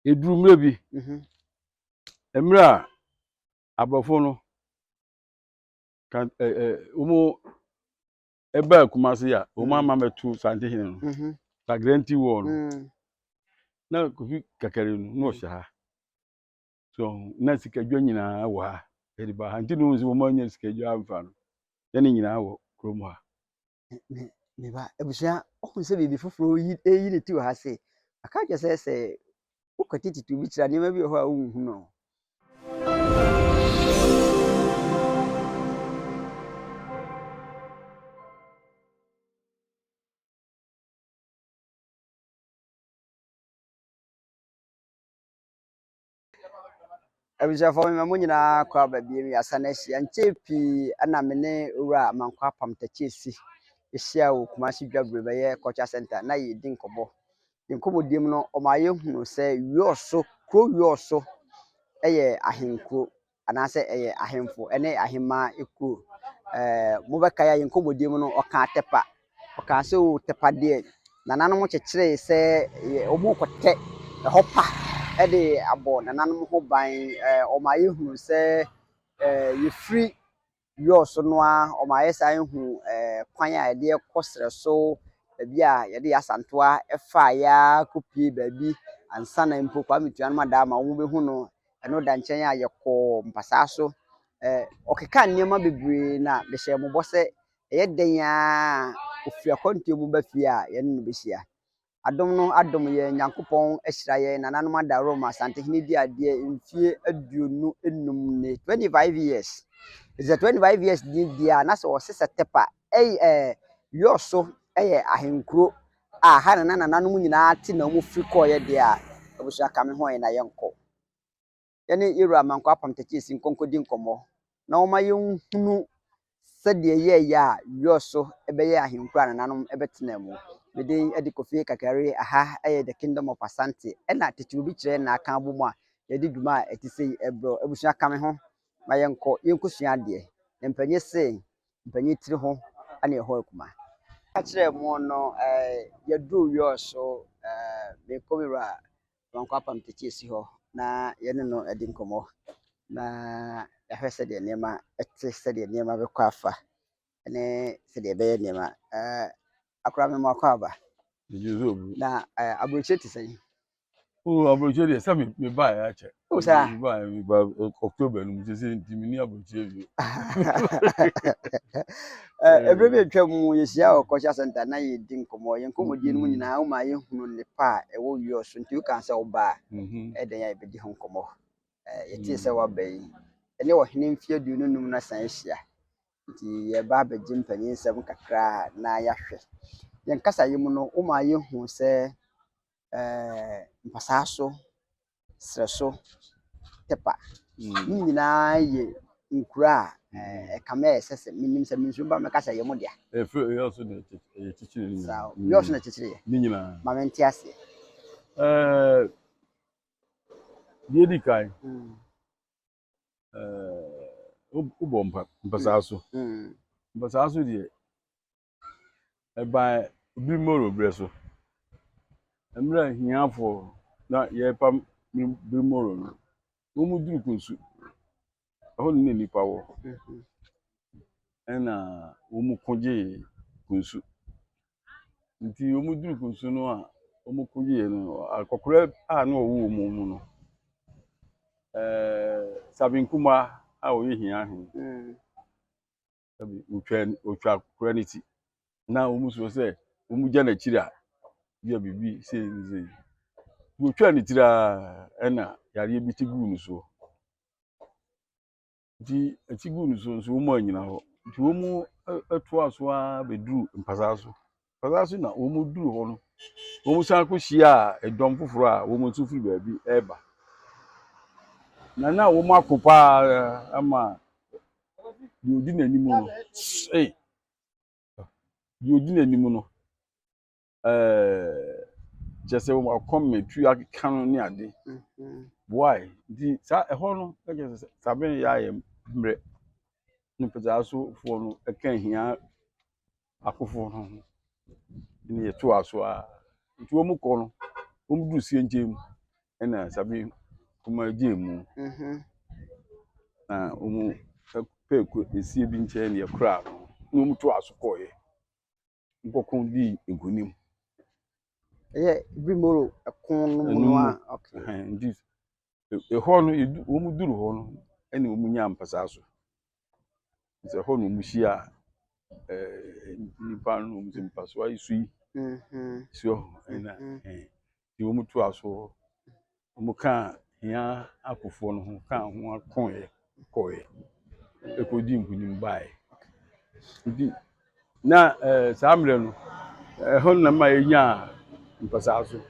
eduru mre bi emra abofo no kan umu eba kumase ya umu ama metu Asante hene no la guarantee wo no na kofi kakare no sha so na sikadwa nyina wo ha edi ba hanti no nso mo anya sikadwa amfa no yani nyina wo krom ha me ba ebusia ohun se bibi foforo yi ne ti ha se aka je se ukoti titu bi kira ni ma bi ho a unhu no ebusia fo me mo nyina kwa ba bi mi asa na hia nchepi ana me ne owura mankwa pam tachiesi ehia wo Kumasi dwabre ba ye culture center na yi din kobo dinkomodim no o ma ye hunu se Wioso kro Wioso eye ahenko anase eye ahemfo ene ahema eku mo beka ya dinkomodim no o ka atepa o ka se o tepa de nananom mo kyekire se o mo kote hopa e de abo nananom ho ban o ma ye hunu se ye free Wioso no a o ma ye san hu kwan a de kosre so bia ye de asantoa efa ya kopie babi ansa na mpo kwa metuan madama wo be hu no eno da nchen ya yekọ mpasa so okeka nneema bebre na be hye mo bose ye den ya ofia kontie mu ba fie a ye no be hia adom no adom ye nyankopon ahyira ye nananom ada Roma Asante hini di ade mfie aduonu enum ne 25 years is a 25 years dia na so sesa tepa Wioso ahenkuro a ha na nananom nyina ti na mu firi ko ye dia obusu aka me ho ye na yenko ye ne yero amankwa apam tachiesi nkonkodi nkomo na o ma yenhunu sede ye ya Wioso ebeye ahenkuro nananom ebetena mu mede edi kofi kakare aha the kingdom of Asante na tetu bi kire na aka abomu a ye di dwuma etisei ebro obusu aka me ho ma yenkosua de mpanye se mpanye tiri ho ana ho akuma akire mo no ye dru Wioso me komira mankwa pam tachiesi ho na ye ne no edi nkomo na ya hwese de nema ete se de nema be kwa afa ne se de be nema akura me makwa aba na abroche ti sei abroche de se me ba ya che o sa me ba October no se ntimi abroche bi ebre be twam yesia o culture center na ye din komo ye nkomodi no nyina o ma ye hunu ne pa e wo Wioso nti u kan se o ba e den ya be di hon komo ye ti se wa bai ene wo hene mfie aduonu num na san hia nti ye ba be jim panyin sem kakra na ya hwe ye nkasa yim no o ma ye hu se mpasa so sreso tepa ni nyina ye nkura kama sese minim se minsu ba meka se ye mo dia Wioso de chichiri ni Wioso na chichiri ni nyina ma menti ase die kai ubo mpasa so mpasa so de ba bi moro breso emra hiafo na ye pam bi moro no omu duru kunsu ho ne nipa wo ena omu koje kunsu nti omu duru kunsu no a omu koje no akokora a na owu mu no sabinkuma a oyi hia hin sabi utwa kranity na omu so se omu jana chira bia bibi se utwa ni tira ena yare bi ti gu nu so di ti gu nu so omu anyina ho nti omu atu aso a beduru mpasa so na omu duru ho no omu san ko hia edom foforo a omu tu firi ba bi eba na omu akopa ama yodi nanimu no yodi nanimu no jese omu akometu akano ni ade why di sa ehọ no jese sabe ya ye mbre ni peza so fo no eka hia akofo no ni ye to aso a nti omu ko no omu du sie njem na sabi kuma gemu na omu peku esi bi nche na yakura no omu to asokọ ye nkokon di egunim brimoro ekon no mu a okay ndi ho no omu duru ho no ene omu nya mpasa so nse ho no omu hia nipa no omu mpaso ayisu yi so na di omu to aso omu ka hia akofo no ho ka ho akon ye koye ekodi nkunim bae ndi na samre no ho na ma enya mpasa so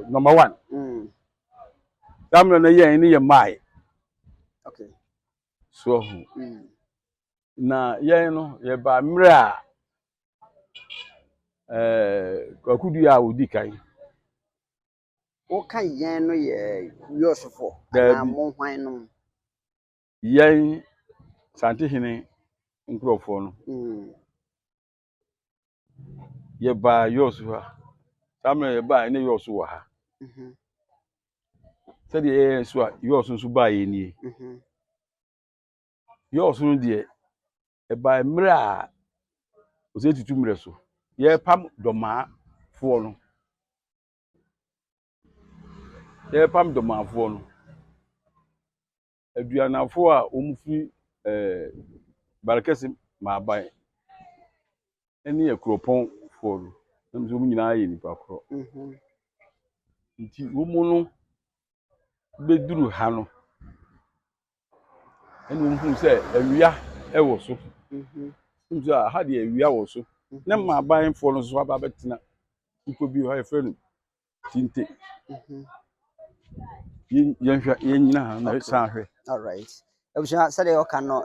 number 1 samre na yen ni ye mai okay so na yen no ye ba mre a kwakudu a odi kan o kan yen no ye Wiosofo na mo hwan no yen Asante hene nkrofo no ye ba Wioso ha samre ye ba ne Wioso wa ha se de so a Wioso so ba ye ni Wioso no de e ba mre a o se tutu mre so ye pam doma fo no ye pam doma fo no aduanafo a omufi barakese ma ban eni ekropon fo no nso mu nyina ye nipa kro nti womu no beduru ha no eni omu se awia e wo so nso a ha de awia wo so na ma ban fo no so aba betina iko bi ha e friend tinte yen nyina ha na san hwe all right ebusha sade o kan no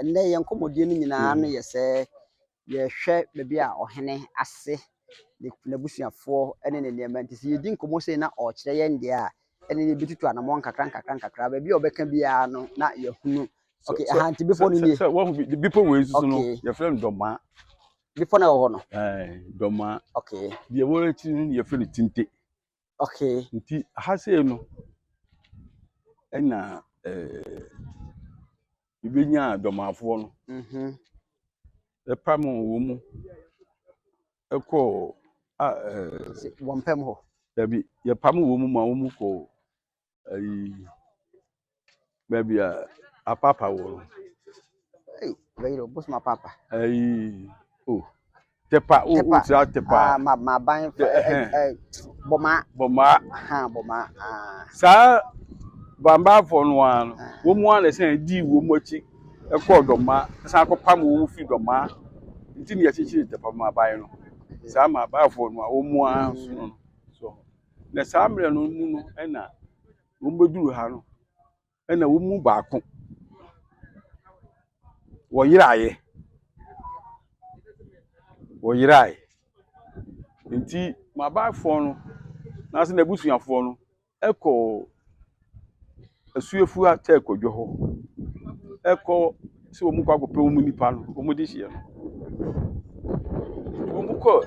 nne ye nkomodie no nyina no ye se ye hwe bebi a ohene ase na busuafo ene ne niam nti se yedi nkomo se na o kire ye nde a ene ne bitutu anamon kakran bebi obeka bia no na ye hunu okay Asante before no nie so one before we so no your friend doma before na ho no doma okay de wo eti your friend tinte okay nti ha se no ena ibenya domafo no e pam wo mu e ko won pem ho dabi ye pam wo mu ma wo mu ko ayi maybe a papa wo very robust my papa ayi tepa tra tepa ma ban boma boma sa bamba fo no an wo mu an se di wo mu achi e ko doma sa ko pam wo mu fi doma nti ne achichi tepa ma ban no sa ma ba fo no wo mu an so na sa mre no mu no e na wo mbeduru ha no e na wo mu baako wo yiraye nti ma ba fo no na se na busuafo no eko asuefu a ta ekodwo ho eko se wo mu kwa gope wo mu nipa no wo mu di hie no wo mu ko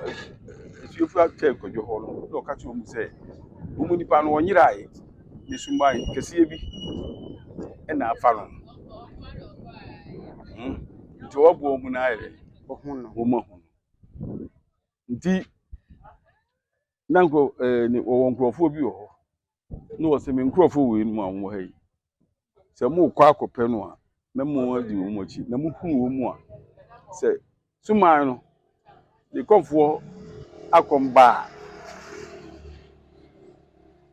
asuefu a ta ekodwo ho no do ka che wo mu se wo mu nipa no wonyirae ni sumban kese bi e na afa no nti wo bo mu na ayere wo mu hu nti nanko ni wo nkrofo bi ho no wo se me nkrofo we nu anwo ha yi se mu kwa akopɛ no a na mu adi wo mu achi na mu hu wo mu a se suman no de konfo akomba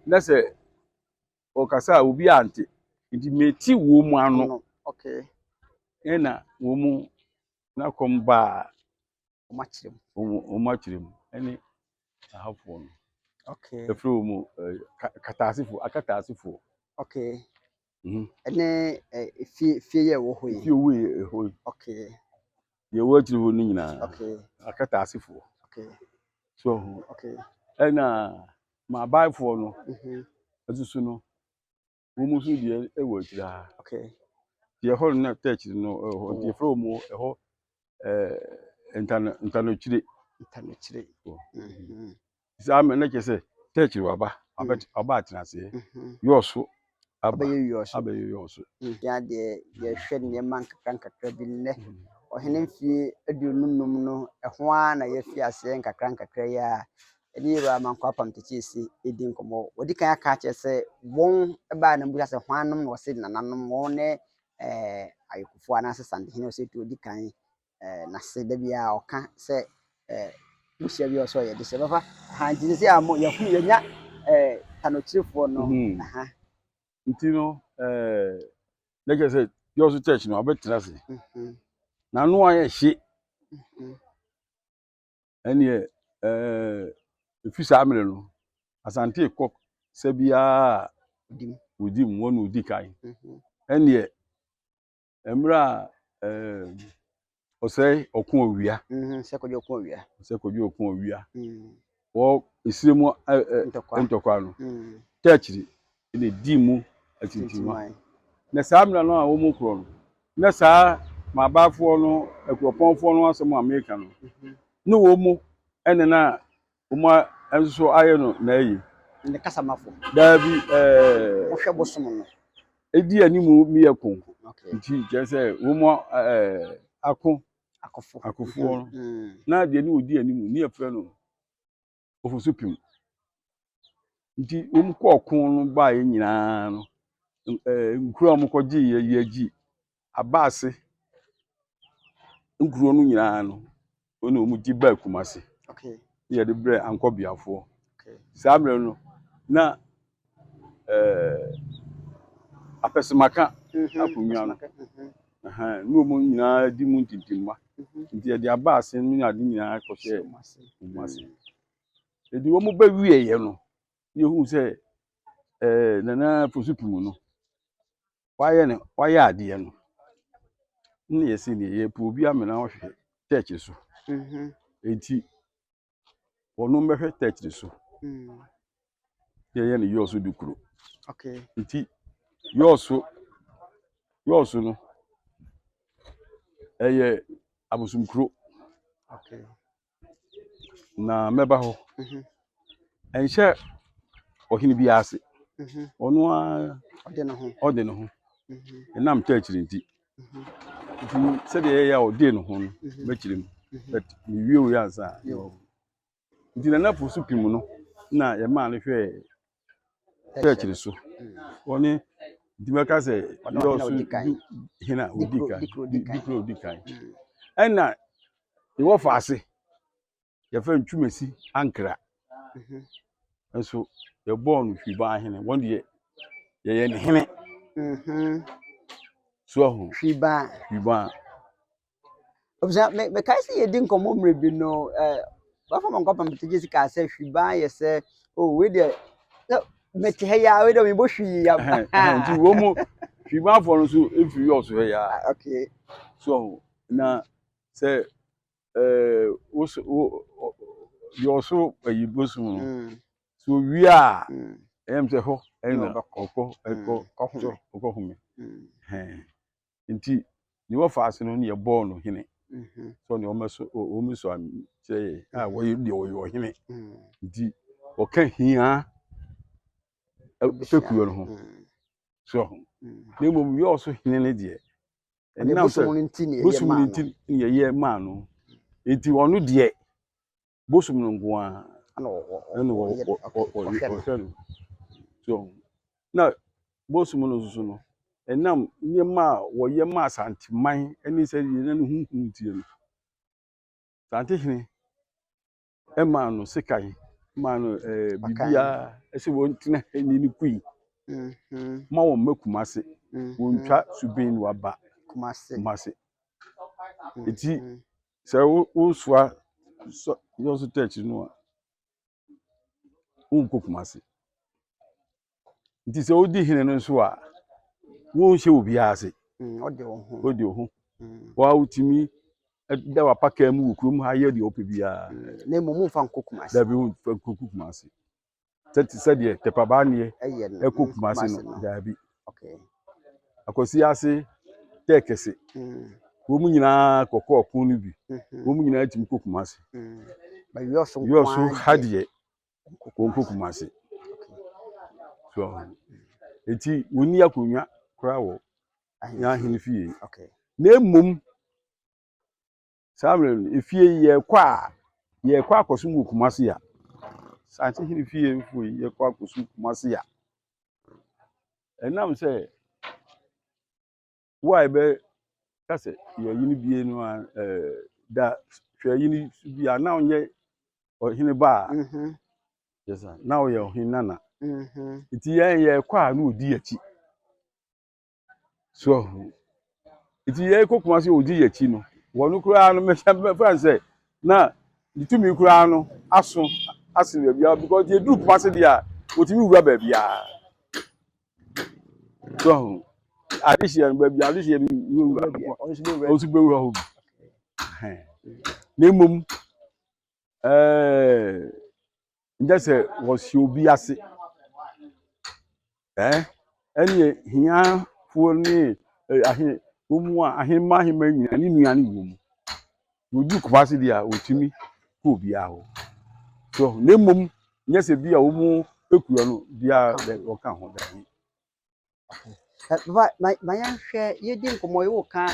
na se o kasa obi ante nti meti wo mu ano okay ena wo mu na komba o machirem eni ahafo no okay e fro mu akatasifo okay ene fie ye wo ho yi fie wo ye ho okay ye wo achiri ho ni nyina okay akatasifo okay so okay ena ma baifo no asusu no wo mu su die e wo achiri ha okay ye ho na touch no ho die fro mu e ho intano chire isa me sa me na kese touch wa ba aba atenase Wioso aba Wioso Wioso ya de hwɛ nneɛma nkakra bi nnɛ ɔhene mfie aduonum no ɛho a na yɛfi ase nkakra yi a ɛne yɛwura amankwa apam tekyesi edi nkɔmmɔ wɔdi kan aka kyerɛ sɛ wɔn ɛbaa na mbusa sɛ hwanom na wɔsɛ nananom wɔn ne ayɛkufo anaasɛ santehene ɔsɛ tu odi kan na se da bi a ɔka sɛ buhyia bi ɔsɛ ɔyɛ de sɛ bɛfa ha nti sɛ a mo yɛhu yɛnya tanokyirefoɔ no nti no like I said Wioso church no abɛtena se na no ayɛ hye ɛne efi saa mmerɛ no Asante kɔ sɛ biara odi mu wɔn odi kan ɛne mmerɛ a ɔsɛe ɔko owia sɛ kɔdwo ɔko owia wɔ esire mu ntɔkwa no church ne di mu atintima na saa mmerɛ no a wɔn korɔ no na saa maabafoɔ no akuropɔnfoɔ no asɛm America no ne wɔn mu ɛne na wɔn nso ayɛ no na ayi ne kasamafo daabi wɔhwɛ bosom no edi animu miyɛ ko nti kyerɛ sɛ wɔn akofoɔ no na deɛ ne odi animu ne yɛfrɛ no ofusu pim nti wɔn kɔ ɔko no baeɛ nyinaa no nkuro a wɔn kɔgye yɛ agyi abaase nkuro no nyinaa no wɔn a wɔn gye baa Kumase ne yɛde brɛ ankɔbiafoɔ saa mmerɛ no na apɛsɛmaka akonnwa no ne wɔn nyinaa di mu ntintimma nti yɛde abaase no ne ade nyinaa kɔhyɛ Kumase edi wɔn bɛwie yɛ no yɛhu sɛ nana fosu pim no wayɛ adeɛ no ne yɛsɛ ne yɛpɛ obi amena ɔhwɛ church so enti wɔn bɛhwɛ church so yɛyɛ ne Wioso du kuro nti Wioso no ɛyɛ abosomkuro na mɛba hɔ ɛnhyɛ ɔhene bi ase ɔno a ɔde ne ho ɛnam church nti sɛdeɛ ɛyɛ a ɔde ne ho no bɛkyerɛ mu but mewie wei ansa nti nana fosu pim no na yɛmaa no hwɛ church so ɔne nti mɛka sɛ Wioso hene a odi kan ɛna yɛwɔ faase yɛfrɛ ntwumasi ankra nso yɛbɔɔ no hwiban hene wɔn deɛ yɛyɛ ne hene so ahu hwiban obisa me kai sɛ yɛdi nkɔmmɔ mmerɛ bi no bafa mankwa pam tekyesi ka sɛ hwiban yɛ sɛ we deɛ mete ha ya we deɛ mebɔ hwi ya nti wɔn mu hwibanfoɔ no nso efiri Wioso ha ya so ahu na sɛ Wioso ayi bosom no so wie a ɛyam sɛ hɔ ɛna ɔkɔ home nti ne wɔ faase no ne yɛbɔɔ no hene so ne wɔn so kyerɛ a wɔyɛ deɛ wɔyɛ ɔhene nti ɔka hia pekuo no ho so na mmom Wioso hene ne deɛ ɛnam sɛ bosom no nti ne yɛyɛ maa no nti ɔno deɛ bosom no nko a ɛna ɔhwɛ no so na bosom no nso no ɛnam nneɛma a wɔyɛ maa Asanteman ɛne sɛ yɛn no huhu tie no Asantehene ɛmaa no sekan maa no bibia ɛsɛ wɔn tena ɛni ne kui ma wɔn mma Kumase wɔn twa suben waba Kumase eti sɛ wosua Wioso church no a wonkɔ Kumase nti sɛ wodi hene no nso a wonhyɛ obiara ase ɔde wo ho wa wotumi da wapaka mu wɔ kurom ha yɛ deɛ ɔpɛ biara na mmom mfa nkɔ Kumase dabi mfa nkɔ Kumase sɛdeɛ tɛpabaneɛ ɛkɔ Kumase no dabi akwasi ase tɛkɛse wɔn mu nyinaa kɔkɔ ɔko no bi wɔn mu nyinaa tumi kɔ Kumase Wioso ha deɛ wɔnkɔ Kumase so eti woni akonwa kora wo nya hene fie okay na mum samre efie ye kwa akosum wo kumase ya santi hene fie mfu ye kwa akosum kumase ya enam se why be kase ye yini bie no da hwe yini bia na onye ohene ba yes sir now ye ohene nana iti ye kwa na odi achi so iti ye kokumase odi achi no wonu kura no me France na ditumi kura no aso asile bia because ye group kumase dia otimi wura ba bia so addition ba bia addition wura onsu be wura ho na mum njese was obi ase eni hia fo ni ahin omu ahimma nyina ni nua ni wo mu oju kumase dia otimi ko obi aho so na mum njese bia omu ekuro no bia o ka ho da ma ya hwɛ yedi nkomo yi wo ka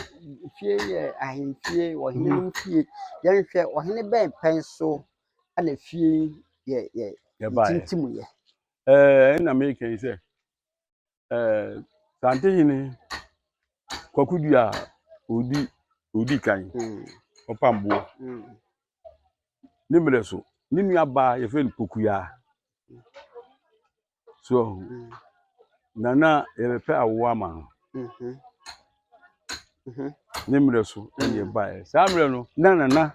fie yɛ ahemfie wɔ hene no fie ya hwɛ ɔhene bɛn pɛn so ana fie yɛ tintim yɛ na me kan say sante hene kwakudu a odi kan opambo ni mele so ni nua ba ye fe pokuya so nana ye fe awo ama ni mele so ni ba sa mele no nana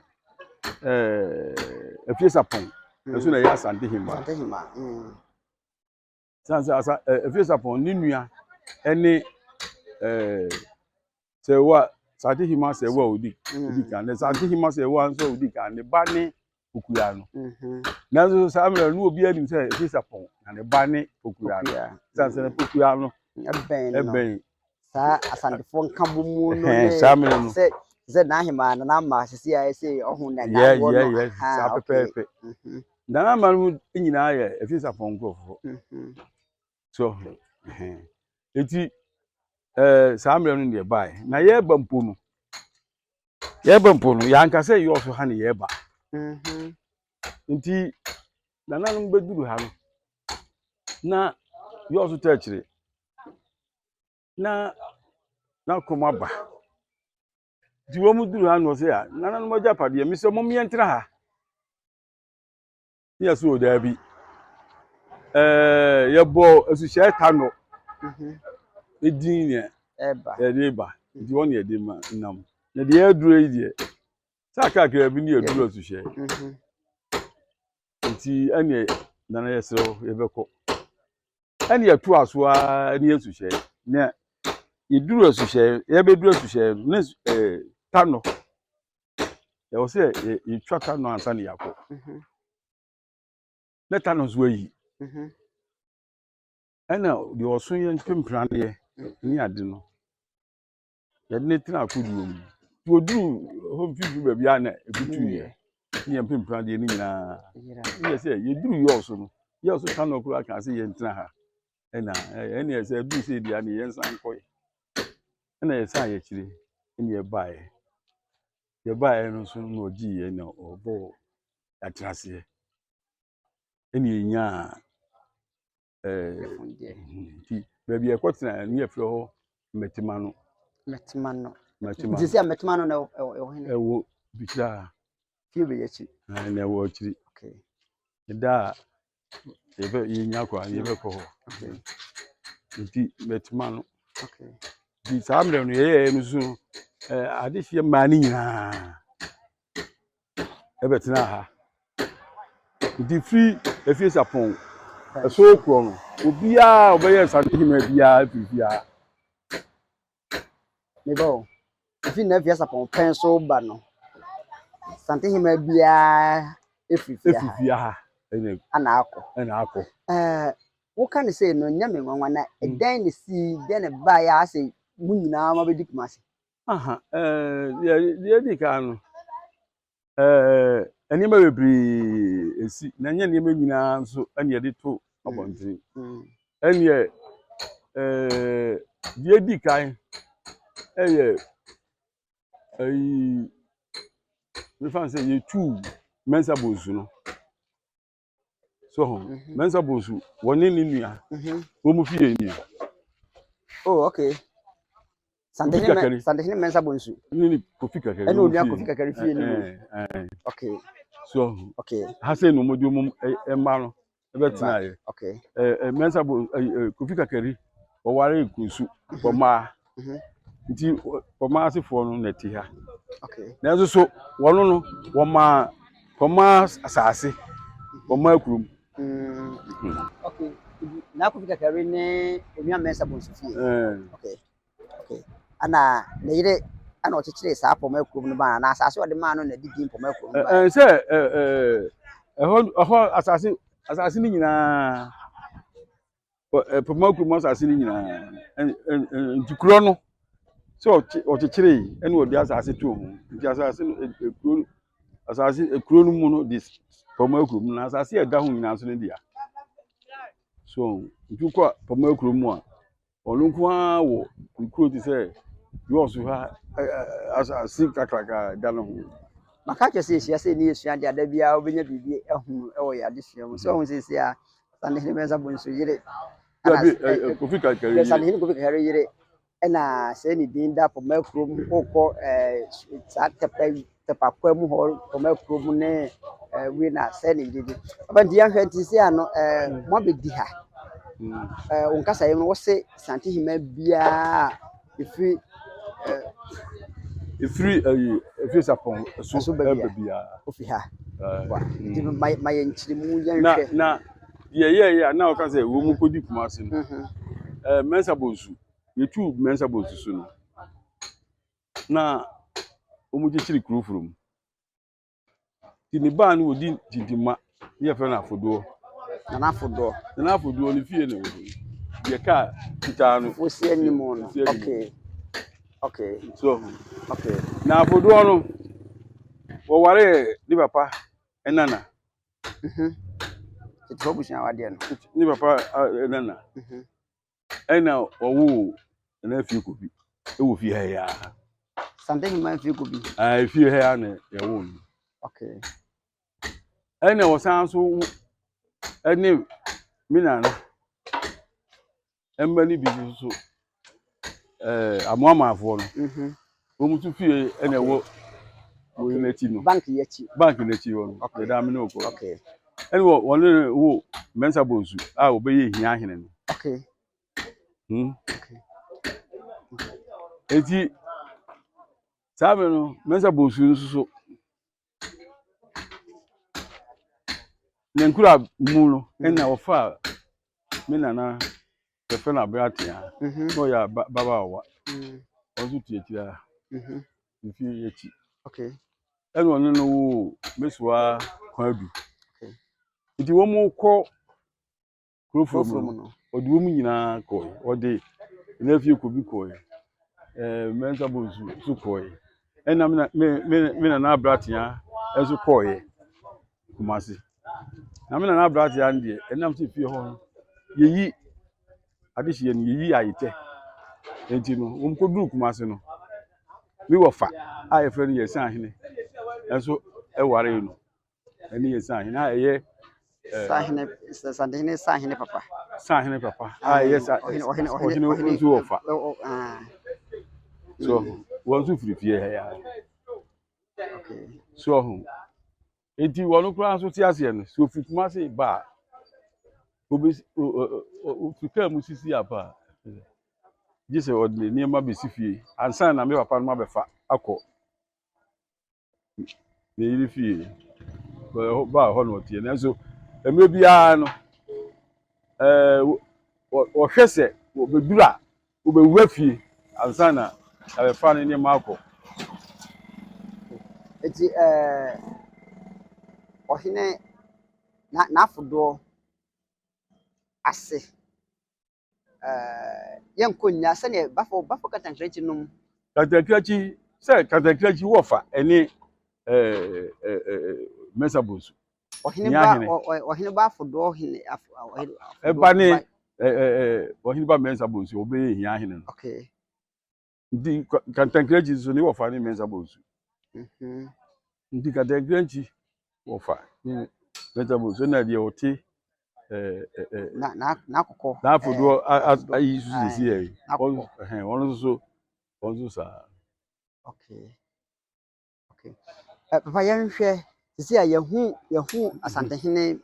efie sapon eso na ya Asante hima sansa efie sapon ni nua ene sewa Asante hima sewa odi kan Asante hima sewa nso odi kan ne ba ne pokuya no nazo sa mele no obi anim se efie sapon na ne ba ne pokuya no sansa ne pokuya no eben sa asantefo nka bomu no ne se na hima na ma sisi a se ohun na da wo no sa pepepe na ma no nyina ye efie sapon grofo so eti sa mele no de bai na ye bampo no ya nka se yo so ha ne ye ba nti nana no beduru ha no na yo so ta kire na koma ba di wo mu duru ha no se ya nana no moja pade mi se mom ye ntra ha ye so da bi ye bo asushe ta no edin ne eba di won ye de ma nam na de aduro yi de saka ka bi ne aduro asushe nti ane nana ye se ye beko ane ye to aso a ne asushe ne iduru asushe ye be duru asushe ne tano ye wo se ye twa tano ansa ne yakọ ne tano zo yi ana de oso ye mpempran de ni ade no ye ne tena akodu mu oduru home fifi ba bia na ebutu ye ni mpempran de ni nyina ye se ye duru ye oso no ye oso tano kura kan se ye ntena ha ana ye se du se dia ne ye nsan koy ana ye sa ye kire ni ye bae no so no oji ye na obo atrase eni enya ti ba bia kwotena ni afro ho metimano disi metimano na hene ewo bikira fie be yachi na ewo chiri okay da ebe yenya kwa ye be ko okay nti metimano okay di samre no ye no so ade fie mani nyina ebe tena ha nti free efie sapon eso kro no obia obeye Asante hima bia bibia nebo ifi na fie sapon pen so ba no Asante hima bia efifia ha ene ana akọ wo kan say no nyame nwanwa na edan ne si de ne ba ya ase mu nyina ma be dikumase aha ye di ka no eni ma bebri esi na nya ne ma nyina nso ene ye de to abontin ɛne die di kan ɛyɛ ayi me fan say ye two mensa bonsu no so mensa bonsu woni ni nua wo mu fie ni oh okay Santehine mensa bonsu ni kofi kakari eno nua kofi kakari fie ni okay so okay ha say no modi mu emma no betina ye okay mensa bonsu kofi kakari o ware kunsu boma nti boma asefo no na ti ha okay na nso so wono no wo ma boma asase boma akurum okay na kofi kakari ne onua mensa bonsu fie okay okay ana na yire ana ochechire saa boma akurum no ba na asase ode ma no na didi boma akurum ba se asase ni nyina boma akurum asase ni nyina nti kuro no so ochechire ene odi asase to ho nti asase ekuro asase ekuro no mu no dis boma akurum na asase eda ho nyina so ne dia so nti ko boma akurum mu a onu ko a wo kuro ti se Wioso ha asase kakraka da no ho maka kese ehia se ni esua de ada bia obenya bibi ehunu ewo ya de sua mu so hu se se a Santehine mensa bonsu yire kofi kakari Santehine kofi kakari yire ena se ni din da boma akurum kokọ sa tepa kwamu ho boma akurum ne we na se ni didi abandi ya hwenti se ano mo bedi ha onkasa yem no wo se Santehine bia efiri sapon so bebia ofi ha wa ndi ma yenchiri mu yenhwe na ye na o kan say wo mu kodi Kumasi no mensa bonsu yetu mensa bonsu so no na o mu chiri kurufuru ti ni ba no odi didima ye fe na afodo na afodo ni fie na wo ye ka titano wo se animo no okay so okay na afodo no wo ware ni papa enana tito bushia wade no ni papa enana ena owo na fie kobi e wo fie ha ya Santehine man fie kobi fie ha ya na ye wo no okay ena wo san so ene minana emba ni bi so amoamafo no wo mu tu fie ena wo na ti no bank yachi wo no okay da me no ko okay ene wo ne wo mensa bonsu a obeye hia ahene no okay okay eti sabe no mensa bonsu nso so nenkura mu no ena wo fa me nana the friend abratia no ya baba wa ozu tietia nfi yechi okay ene ono no wo mesua kwadu okay iti wo mu ko kurofrom no odi wo mu nyina ko odi na fie ko bi ko mensa bonsu su ko ena me na abratia ezu ko Kumasi na me na abratia ndie enam se fie ho yeyi adihye ni yeyi ayete enti no wo mko duru Kumasi no mi wo fa a ye fere ye san hene enso e ware no eni ye san hene a ye Santehine san hene papa a ye sa ohine wo fa so wo su firi fie ha ya okay so ho enti wo no kura so ti ase no so firi Kumasi ba obi Afrika musisi apa jise odne niema besi fie ansa na me papa no mabefa akọ ne yiri fie ba ho no tie nanso emre bia no wo hwese wo bedura wo bewura fie ansa na abefa no niema akọ eti ohine na afodo ase yenkonya se ne bafo katankrachi num katankrachi se katankrachi wo fa ene mensa bonsu ohine ba afodo ohine eba ne ɔhene ba mensa bonsu obeye hia hene no okay ndi kantankrechi so ni wofa ni mensa bonsu ndi kantankrechi wofa ni mensa bonsu na de oti na akụkọ na afodo ayi su sisi e on sa okay okay papa yanhwɛ sisi a yehu Asante hene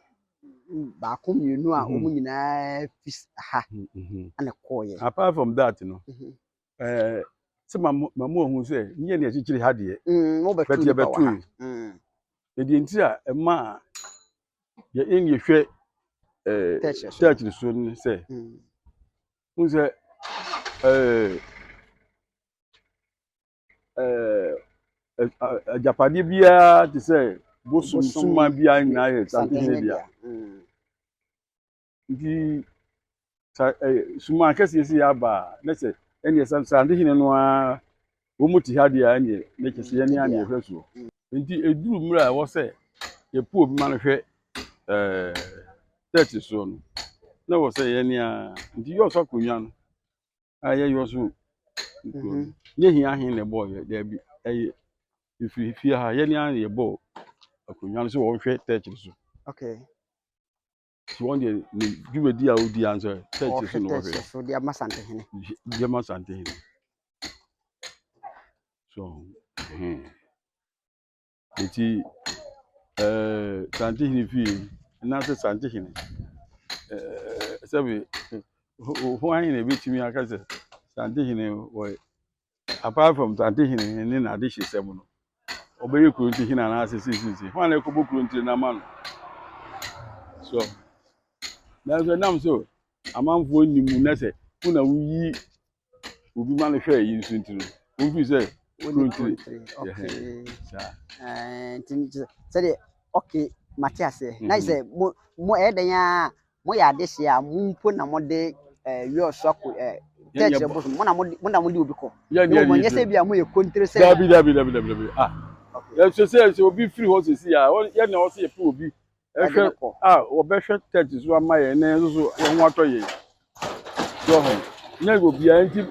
baako mmienu a wɔn nyinaa fi ha ana kɔɔyɛ apart from that no se mamu ohun se nye ne chichiri ha de mo betu ye betu e di ntira ma ye ye hwɛ church so ni se un se japade bia ti se bosum suma bia na ye Asante hene bia ndi suma kesi si ya ba na se ene Asante hene no a wo muti ha de anye na kesi ye ne anye hwɛ so ndi eduru mura wo se ye pu obi ma no hwɛ church so no na wo se ye ne a ndi yo so konwa no aye yo so ye hia hin ne boy there bi aye ifi ha ye ne a ye bo akonwa no so wo hwɛ church so okay so one dey ni dwumadi a odi answer church so no wo hwɛ so dia ma Asante hene dia ma Asante hene so eti Asante hene fi na se Asante hene sabe who ain't a bit me aka se Asante hene wo apart from Asante hene ni na de hye no obere kurunti hene na asese sisi ho na ekobo kurunti na ma no so na so nam so amanfo nimu na se hu na wuyi obi ma no hwɛ yi nso ntino wo fi se kurunti okay sɛ okay Matias na sɛ mo ɛdan a mo ya de hye a mo mpo na mo de Wioso akɔ church bo mo na mo de obi kɔ mo nyɛ sɛ bia mo yɛ kontre sɛ dabi ya so obi free ho sisi ya ya na o se pu obi ehwɛ obɛhwɛ church so ama ye na so ye ho atɔ ye so ho na obi a nti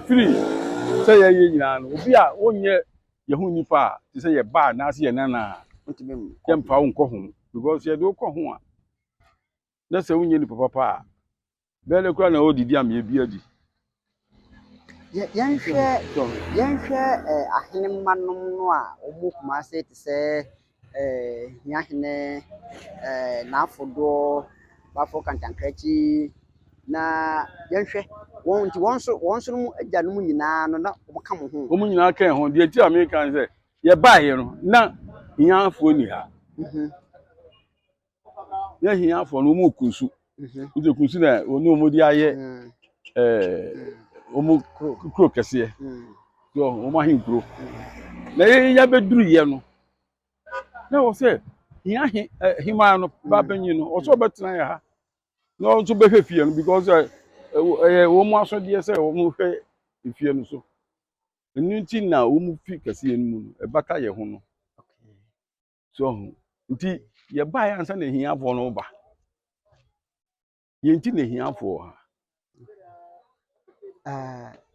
free sɛ ye nyina no obi a wonyɛ ye hu nipa ti sɛ ye ba na se ye nana ntimi ye mpa wo nkɔ ho because ye do kɔ ho a na sɛ wonyɛ ni papa bele kura na odidi am ye bi adi yɛnhwɛ ahene mmanom no a ɔmo kuma sɛ te sɛ hia hene na afodo bafo kantankrakyi na yɛnhwɛ wɔn so no agya no mu nyinaa no na ɔmo ka mo ho ɔmo nyinaa ka ho de ti America sɛ ye ba ye no na hia afo ni ha ya hia afo no mo kunsu ude kunsu na onu omo di aye omo kro kese so omo ahin kro na ye ya beduru ye no na wo se hia hima no ba panyin no o so betena ya ha na o so behwe fie no because wo mo aso de se wo mo hwe fie no so enu nti na wo mo fi kese ye no mu no e baka ye ho no so nti ye ba ya ansa na hia afo no ba ye nti na hia afo ha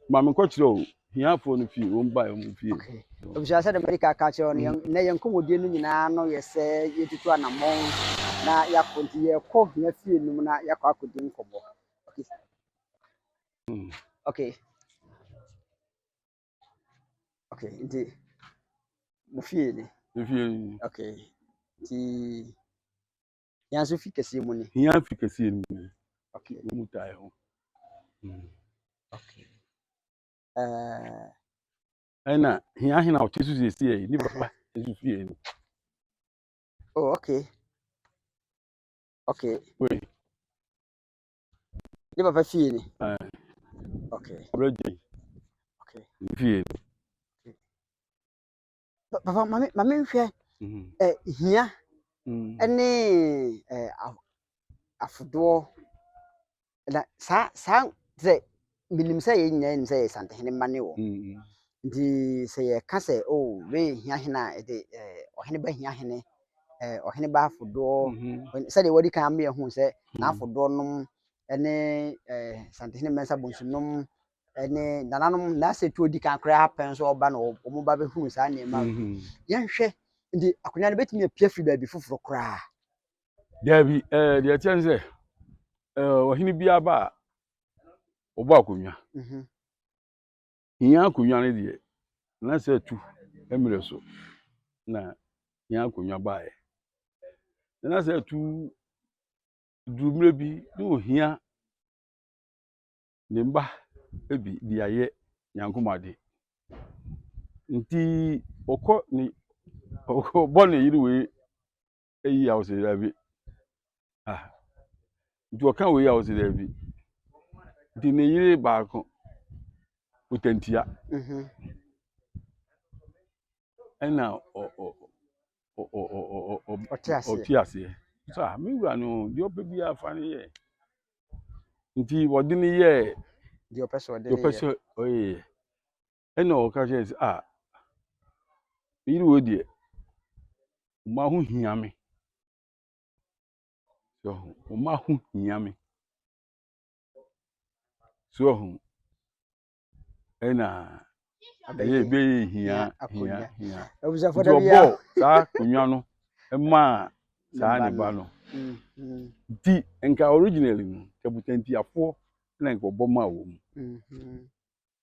ma me ko kire o hia afo no fi wo mba yo mo fi obisa sɛ de America ka kire no na ye nkomodie no nyinaa no ye sɛ ye tutu anamon na ya konti ye kɔ hia fie no mu na ya kɔ akodi nkɔbɔ okay nti mo fie ni okay ti ya so fi kese mu ni hia fi kese ni okay mu tai ho okay ana hia hina o tisu sisi e ni papa tisu fie ni oh okay wait ni papa fie ni okay already fie papa mame nhwɛ hia ene afodo na sa sɛ minim sɛ ye nyina nim sɛ ye Asante hene mane wo ndi sɛ ye ka sɛ oh we hia hena de ɔhene ba hia hene ɔhene ba afodo sɛ de wadi kan me hu sɛ na afodo nom ene Asante ne mensa bonsunom ene nananom na se tu di kan kra happen so oba no omo ba be hunu sa ne ma yen hwɛ ndi akonya no betumi apia firi baabi foforo kra Dabi de tianse ohini bia ba obo akonya hiya akonya ne de na se tu emire so na hiya akonya ba e na se tu dumre bi no hia ne mba ebi di aye nyankomade nti okọ ni okọ ne yiri we eyi ya ose da bi nti okan we ya ose da bi nti ne yiri ba ko utentia ena o tiase so me wura no di ope bi afa ne ye nti wodi ne ye di opeso de di opeso oye ena o ka je yiri we die ma hu hia me so ma hu hia me so ena eye be hia obuza nti foda bia obo sa konwa no ma sa ne ba no nti enka originally no tebutanti afo na enka obo ma wo mu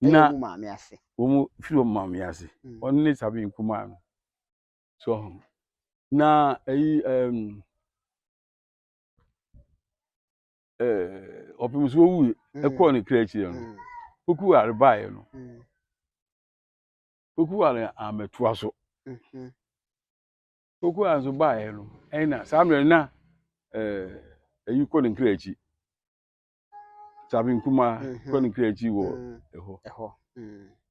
na mu maame ase wo mu firi wo maame ase onni sabi nkuma no so na eyi opimso wu ekọ ne kra chire no oku arbae no oku are ametua so oku azu bae no ena samre na eyi kọ ne kra chi sabi nkuma kọ ne kra chi wo eho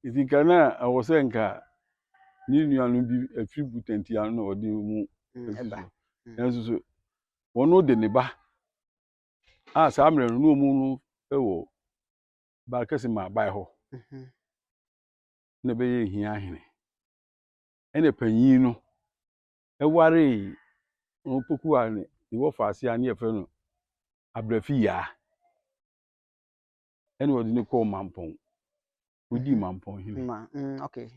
izinka na awose nka ni nuanu bi afiri butanti anu na odi mu efiso enso wono de ne ba samre no mu no ewo ba kese ma bae ho na be ye hia hene ene panyin no eware no poku ane iwo faase ane efe no abrafi ya ene wodi ne ko mampon odi mampon hene okay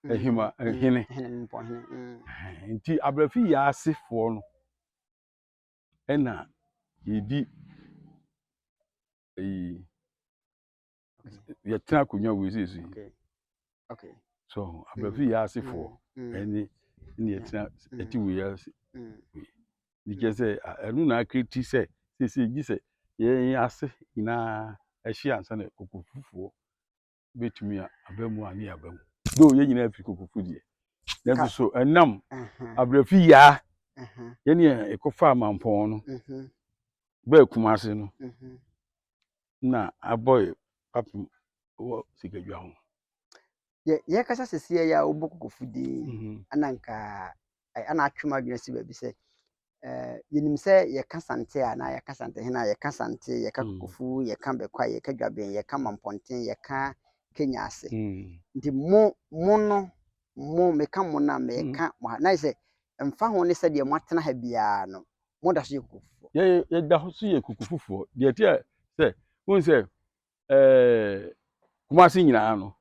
ehima hene mampon hene nti abrafi ya asefo no ena yedi ye tena konwa we sesu okay so abrafi ya asefo ene ni ye tena eti we ya dike se enu na kreti se gi se ye ase ina ehye ansa na kokofufuo betumi abamu ani abamu do ye nyina afi kokofu die na so enam abrafi ya ye ne ekofa mampon no ba kumase no na aboy papum wo sikadwa ho ye kasa sesie ya obokokofu di ananka ana atwema dwena si ba bi se yenim se ye ka Asante a na ye ka Asante hena ye ka Asante ye ka kokofu ye ka bekwa ye ka dwaben ye ka mamponten ye ka Kenya ase nti mo meka mo na meka mo na se mfa ho ne se de mo atena ha bia no mo da so ye kokofu ye da so ye kokofu de tie se won se kumasi nyina no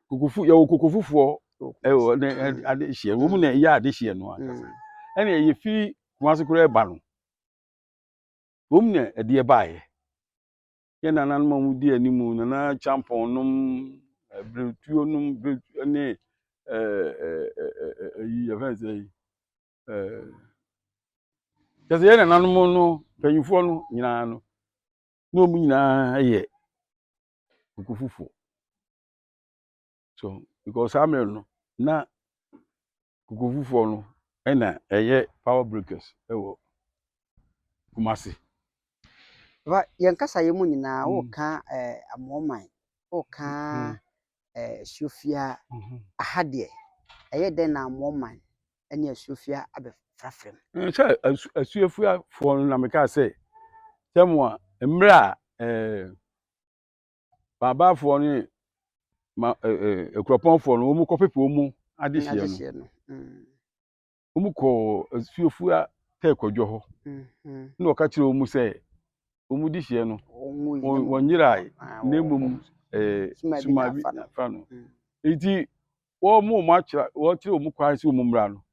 kokofu ye kokofu ewo ne ade hie wo mu na ye ade hie no akasa ene ye fi kumasi kura eba no wo mu na ede e baaye ye nanan ma mu di animu na champon num bretuo num ne yi event yi kase ye nanan mu no panyufo no nyina no no mu nyina ye kokofu so because amel no na kokofu no ena eye power breakers ewo kumasi ba yen kasa ye mu nyina wo ka amoman wo ka Sofia ahade eye den na amoman ene Sofia abefrafrem se asuefua fo na meka se temwa emra baba fo ni ma ekropon fo no mu kopepe mu adehie no mu ko asuefua te kodwo ho na o ka kire mu se omudi hye no wonyirai nemum suma bi na fa no enti wo mo achira wo tire omu kwai se omu mra no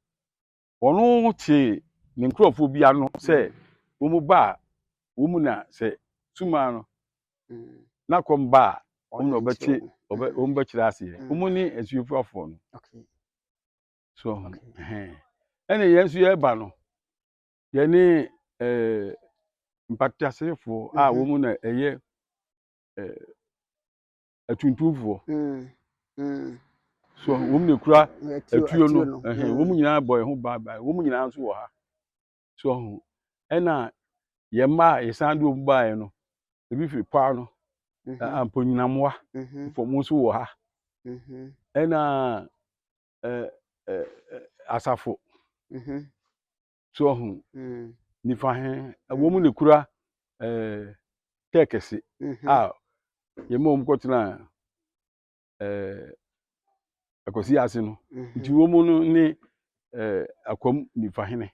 ono te ne nkrofo bi ano se omu ba omu na se suma no na komba omu obeti omu ba kira ase omu ni esufuafo no so ene yensu ye ba no ye ni mpatasefo a omu na eye atuntufo so omu ne kura atuo no omu nyina boy ho ba omu nyina nso wo ha so ena ye ma ye sandu omu ba ye no ebi fi pa no amponyinamwa fo mu nso wo ha ena asafo so ni fa he omu ne kura tekesi a ye ma omu kotena akosi ase no nti omu no ni akom ni fa hene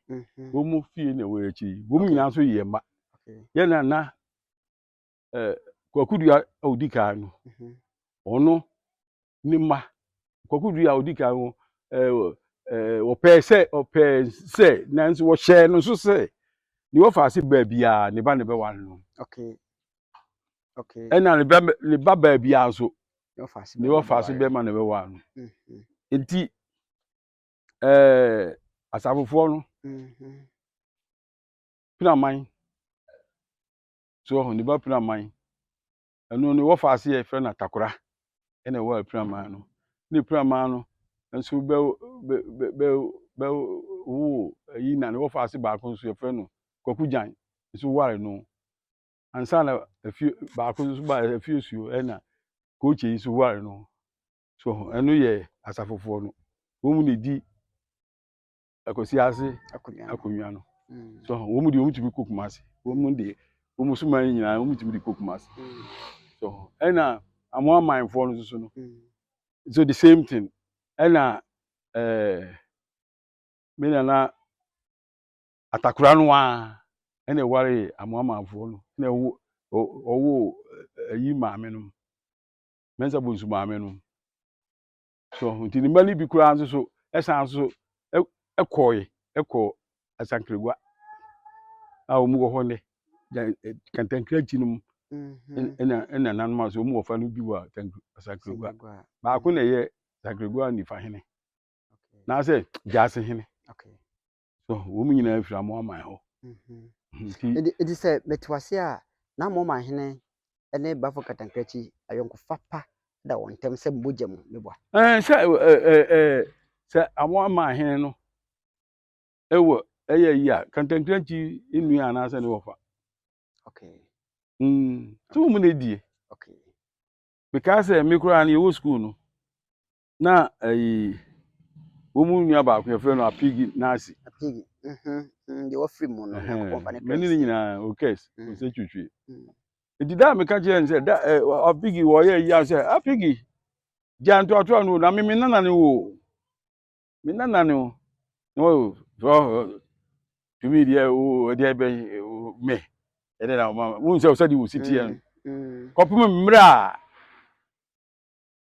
omu fie na wo echi omu nyina nso ye ma ye na kwakudua odika no ono ni ma kwakudua odika no opɛ se nanso wo hye no so se ni wo fa se ba bia ne ba ne be wan no ena ne ba bia so ni wo fa se be ma ne be wan no enti asafofo no pinaman so ni ba pinaman eno ni wo fa se e fe na takora ena wo pinaman no ni pinaman no nso be wo yi na ne wo fa se ba ko nso e fe no kwakujan nso ware no ansa na afi ba ko nso ba afi suo ena koche nso ware no so eno ye asafofo no wo mu ne di akosi ase akonwa no so wo mu di wo mu tibi kokumase wo mu de wo mu suma nyina wo mu tibi di kokumase so ena amo amanfo no so no so the same thing ena me na atakura no a ena ware amo amanfo no na owo yi maame no mensa bonsu maame no so nti ni mali bi kura nso so esan so ekọ asankregua a omu go hone kantankra chinum ena nanma so omu wo fa no bi wa asankregua ba ko na ye asankregua ni fa hene na se jase hene so omu nyina afira mo aman ho edi se metwase a na mo man hene ene bafo kantankrachi ayonko fapa da wontem se mbojam mebo se amo aman hene no ewo eye yi a kantankranchi inu ana se ne wofa so mu na die because me kura na yo school no na wo mu nua ba ko ye fe no apigi nasi de wo free mu no na ko fa ne meni ni nyina okes o se twetwe edida me ka je nse da apigi wo ye yi a se apigi janto ato anu na me nana ne wo me nana ne wo no so to me dia o dia be me ede na mama won se o sadi wo siti en kopum mra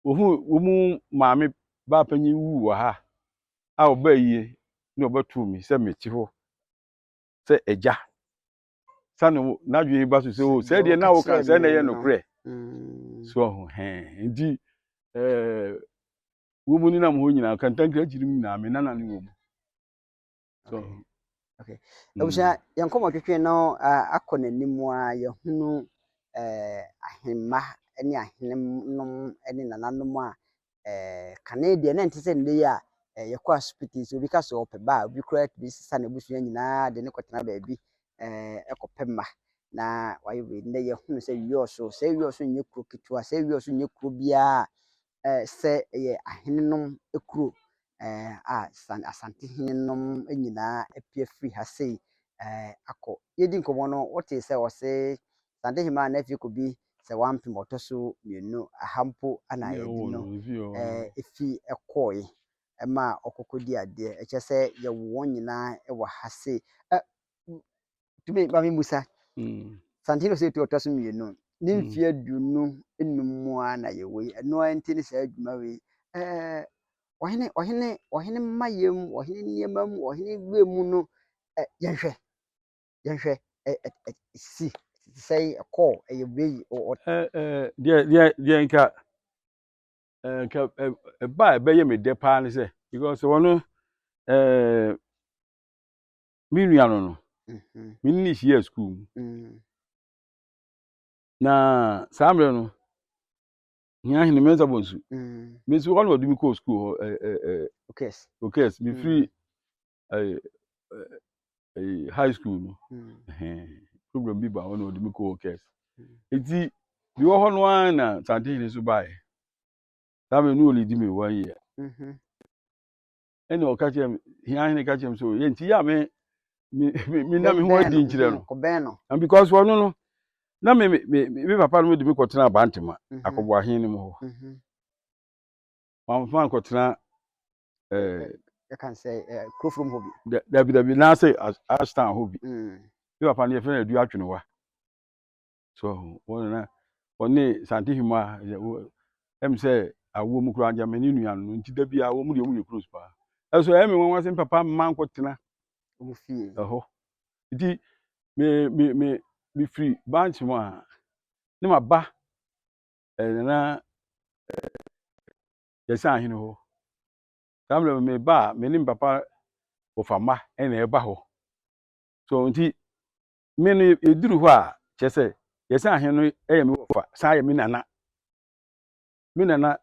wo mu maame ba panyi wu wa ha a oba yie ni obatu mi se me ti ho se eja sanu na dwe ba so se o se de na wo kan se na ye no kre so ndi wo mu ni na mo nyina kan tankra jirim na me nana ni wo mu so ebusha yankomo twetwe no akọ nanimu a yehunu ahemma ene ahenem ene nananom a Canadian na ntse nde ya yekọ hospitals obi ka so opeba obi kura bi sisa na busua nyina de ne kotena ba bi ekopema na waye we nde yehunu se Wioso se Wioso nye kuro kitwa se Wioso nye kuro bia se ye ahenenom ekuro Asante hinenom nyina apie free ha sei akọ yedi nkomo no wote se wo se Asante hima na afi ko bi se wampem otoso mienu ahampo ana yedi no efi ekoi ema okokodi ade eche se ye wo nyina e wa ha sei tumi ba mi musa Santino say to otoso mienu ni mfie dunu enum a na ye we eno anti ni sa adwuma we ohene mayem ohene niemam ohene gwemu no yenhwe si say call ye be o dia nka ba be ye me de pa ni say because wono mi nuano no mi ni hia school na samre no hia hene menza bonsu mi so wono do mi ko school okay mi free high school no problem bi ba wono do mi ko okay enti bi wo hono an na Asante hene so bae samre no oli di mi 1 year ene o ka chem hia hene ka chem so ye enti ya me na me ho adi nkire no and because wono no na me papa no de me kotena abantema akobwa hin ni mo ho fan kotena I can say from hobby dabi na say astan hobby me papa no ye fe adu atwene wa so wono na oni Asante hima em say awo mu kura anja me ni nua no nti dabi awo mu de mu close pa eso em won wase papa man kotena mu fie ho nti me free bunch mo a ne ma ba na yesa hene ho samle me ba me nim papa ofama ena eba ho so nti me no eduru ho a chese yesa hene no eye me ofa sa ye me nana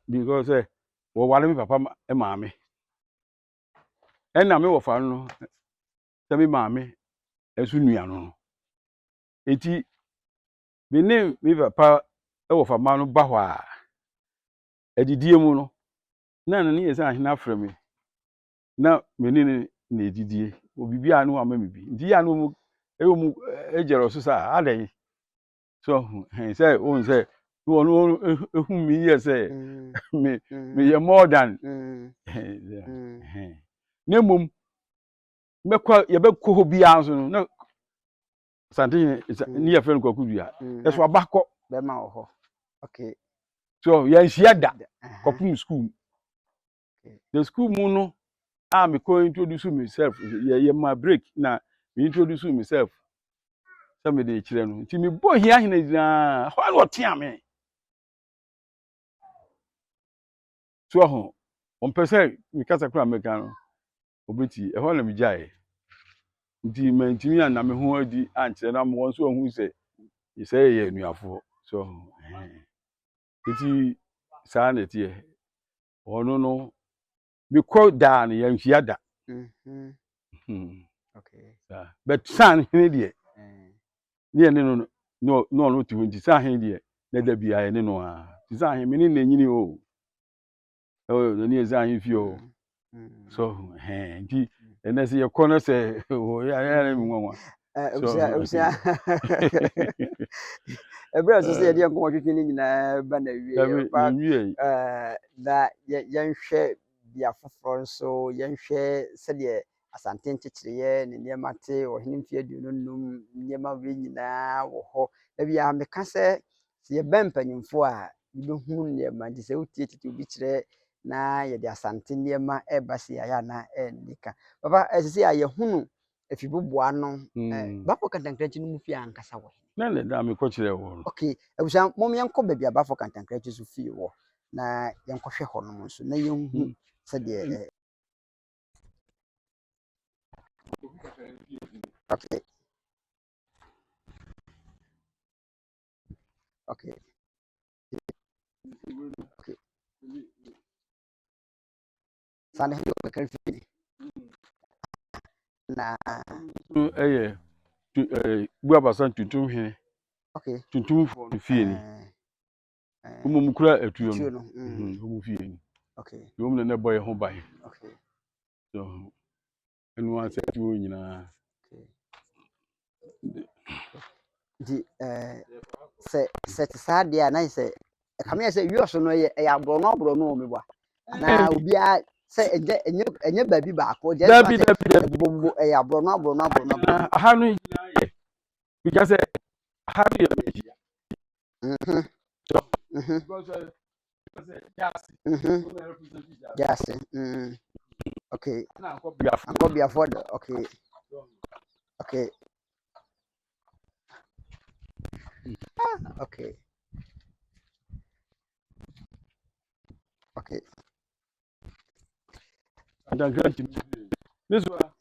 because wo wale me papa e maame ena me ofa no se me maame esu nua no eti me nim me papa e ofama no ba ho a edidie mu no na na yesa hene afre me na menene na edidie obibi anu ama me bi ndi ya no mu mu ejero so sa adan so say on say no ehu mi ye say me ye more than ne mum mekwa ye be ko bi anso no na Asante ni ye friend kwaku dua eso abakọ be ma ho okay so ye nhia da kopum school the school mu no me ko introduce myself ye my break na me introduce myself so me dey kire no nti me bo hia hina dina ho na otia me so ho on pese me kasa kura meka no obeti e ho na me jae nti me ntimi na me ho adi ankire na mo so hu se ye nuafo so nti sa na tie ono no me ko da na ye nhia da okay but san hene de ne ne no ti nti san hene de na da bia ne no a ti san hene me ne na nyini o ne san hene fi o so nti ene se ye kono se o ya mi nwa usia ebra so se ye de nko twetwe ni nyina ba na wie da yenhwe bia foforo nso yenhwe se de Asante nchechireye ne niema te ohene mfie aduonum niema we nyina wo ho da bia meka se ye bempanyimfo a yibehu niema nti se utie tete obi kire na ye de Asante niema ebasi ya na nika papa esese ya ye hunu efibuboa no bafo kantankranchi no mufie ankasa wo na da me ko kire wo okay ebusa mom yenko ba bia bafo kantankranchi so fie wo na yenko hwe ho no so na yenhu se de okay okay okay sana hiyo kwa fie na bu abasan tutum hene okay tutum fo no fie ni mu kura atuo no mu fie ni okay yo mu na boy ho bai okay so enu an se tuo nyina di se tsade na se kame se Wioso no ye abro no me bua na obi a se enye baabi ba ko je dabi bumbu abro no ha no nyina ye because happy meji Mhm. so Mhm. because just Mhm. represent just Yes. Okay. na ko bia I could be afford. Okay. Okay. Okay. Okay. and then grant this one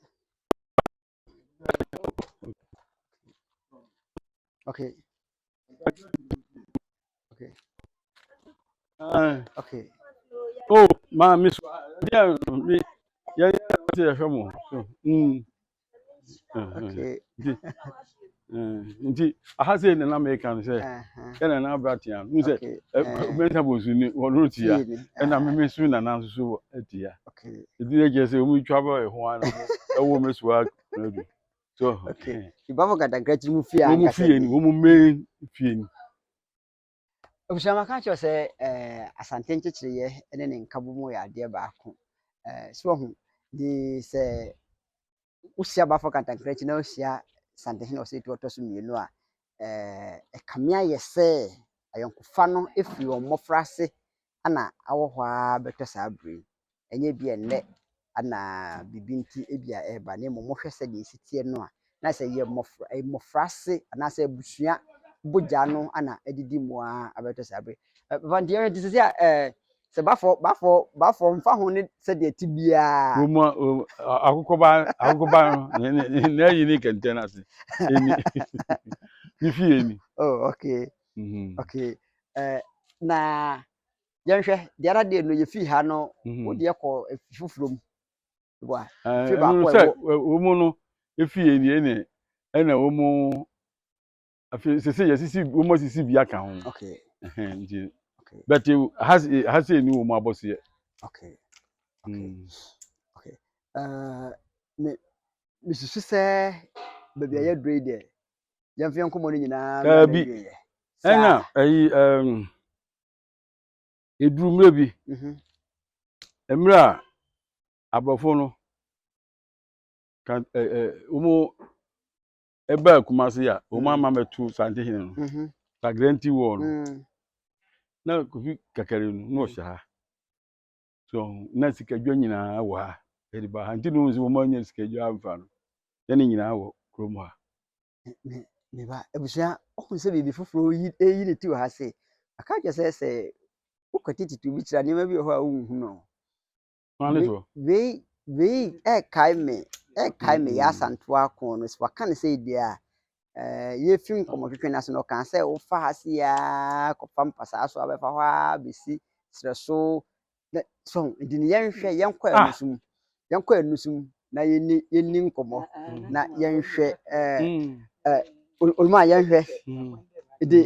Okay. Okay. Okay. oh ma miss yeah me yeah yeah hwemo so Okay. nti ahase na America no say yana na abratia no say Okay. mental boss ni wono tia Fee. na me su na na so atia Okay. idi je say omu twa ba ho ana mo ewo mesuwa na du so Okay. Ibabo gada grati mu fie no mu ankasa fie bi. ni wo mu main fie ni Obushama ka cho se asante nkyekireye ene ne nkabo mu ya ade baako. So hu di se usia bafo kantankrati na usia sante hina osetu otoso mienu a ekamea yese ayonkofa no efi omofrase ana awo hwa beto sabri enye bi enne ana bibinti ebia eba na momohwe se de sitie no a na se ye mofrase ana se busua boja no ana edidi mu a abeto sabri bandi ye di se se bafo mfa ho ne se de tibia wo mu akokoba na yi ni kente na se eni ni fie ni oh okay okay na yɛnhwɛ deɛ ara deɛ no yɛfii ha no wode yɛkɔ foforɔ mu boa fi enu baako a say ɛwɔ wo mu no efie ni ene na wo mu afi se yesisi wo mu sisi bi aka ho okay nti okay but has ni wo mu abose okay okay okay me mesusu sɛ baabi a yɛduru yi deɛ yɛmfa yɛn nkɔmmɔ no nyinaa mmra na bi awieɛ ena ayi eduru mre bi emra abofo no kan umu eba kumase ya umu ama metu sante hine no ta guarantee wo no na kofi kakare no no sha so na sikadwa nyina wo ha edi ba hanti no nso mo anya sikadwa amfa no ne nyina wo krom ha me ba ebusua ohun sɛ biribi foforɔ yi ne ti wɔ ha sɛ aka kyɛ sɛ wokɔtete bi kyerɛ nneɛma bi wɔ hɔ a wonhu no mane so wei ɛkae me yɛ asantoa ko no so waka ne sɛ deɛ a yɛfi nkɔmmɔtwetwe no ase no ɔka sɛ wofa ha se a kɔfa mpasaa so abɛfa hɔ a bɛsi serɛ so so nti ne yɛnhwɛ yɛnkɔ anusum na yɛnni nkɔmmɔ na yɛnhwɛ oluma a yɛnhwɛ de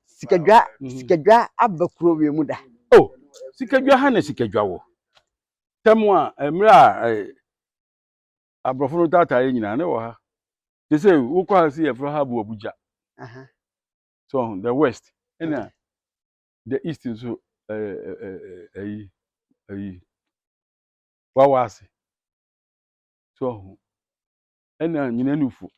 sikadwa aba kuro wie mu da oh sikadwa ha na sikadwa wo temu a emra abrofo no tata ye nyina ne wo ha they say wo kwa see efro ha bu abuja so the west and the east so wawase so and nyina nufu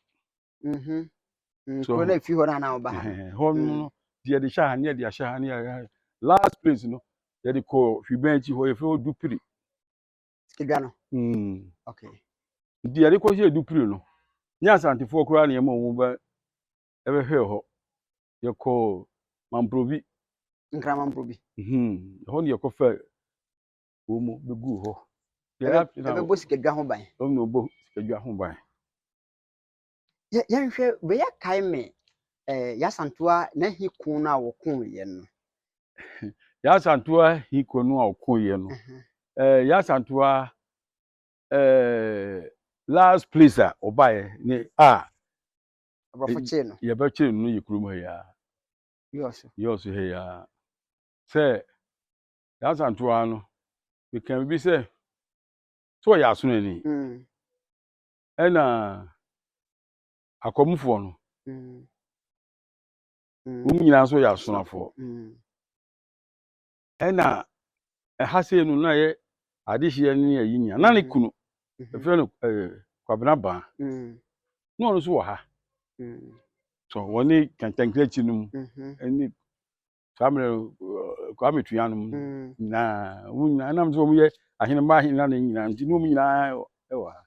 kuro na fi hɔ na ba ha ho no de de sha ha ne de sha ha ne last place no de ko hwiban chi ho ye fe dupiri sikadwa no okay de ko hye dupiri no nya asantefo kura ne ma wo ba ebe hwe ho ye ko mamprobi nkramamprobi ho ne ye ko fa wo mu begu ho ebe bo sikadwa ho ban no bo sikadwa ho ban yɛnhwɛ bɛyɛ kae me yasantoa na hi kun na wo kun yɛ no yasantoa hi konu a ko ye no yasantoa last place a obaye ni abrafo che no ye ba che no yikurum ha ya Wioso he ya say yasantoa no we can be say so ya so ni na akomufo no nyina so ya sonafo na ha se no na ye adehye ni ayi nya na ne kunu efre no kwabena ba no no so wo ha so woni kantankrechi num eni family kwa metua num na wunya nam so mu ye ahene ma ahene na nyina nti no mu nyina ewa